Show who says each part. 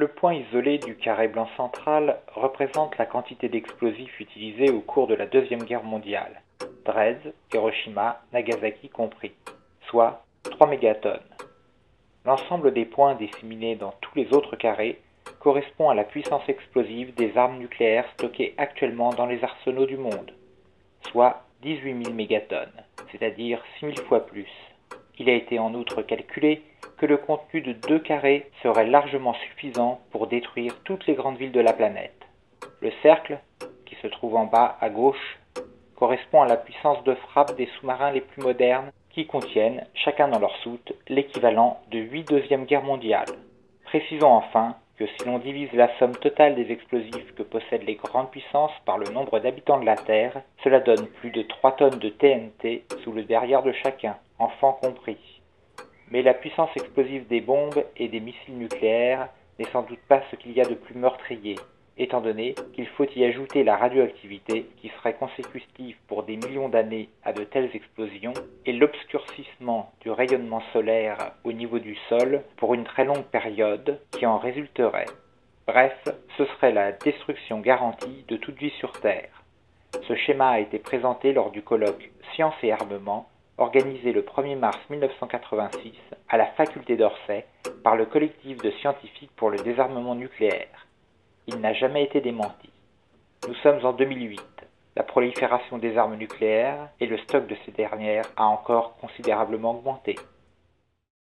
Speaker 1: Le point isolé du carré blanc central représente la quantité d'explosifs utilisés au cours de la Deuxième Guerre mondiale, Dresde, Hiroshima, Nagasaki compris, soit 3 mégatonnes. L'ensemble des points disséminés dans tous les autres carrés correspond à la puissance explosive des armes nucléaires stockées actuellement dans les arsenaux du monde, soit 18 000 mégatonnes, c'est-à-dire 6 000 fois plus. Il a été en outre calculé que le contenu de 2 carrés serait largement suffisant pour détruire toutes les grandes villes de la planète. Le cercle, qui se trouve en bas à gauche, correspond à la puissance de frappe des sous-marins les plus modernes qui contiennent, chacun dans leur soute, l'équivalent de 8 Deuxièmes Guerres mondiales. Précisons enfin que si l'on divise la somme totale des explosifs que possèdent les grandes puissances par le nombre d'habitants de la Terre, cela donne plus de 3 tonnes de TNT sous le derrière de chacun, enfants compris. Mais la puissance explosive des bombes et des missiles nucléaires n'est sans doute pas ce qu'il y a de plus meurtrier, étant donné qu'il faut y ajouter la radioactivité qui serait consécutive pour des millions d'années à de telles explosions et l'obscurcissement du rayonnement solaire au niveau du sol pour une très longue période qui en résulterait. Bref, ce serait la destruction garantie de toute vie sur Terre. Ce schéma a été présenté lors du colloque Sciences et armement organisé le 1er mars 1986 à la faculté d'Orsay par le collectif de scientifiques pour le désarmement nucléaire. Il n'a jamais été démenti. Nous sommes en 2008. La prolifération des armes nucléaires et le stock de ces dernières a encore considérablement augmenté.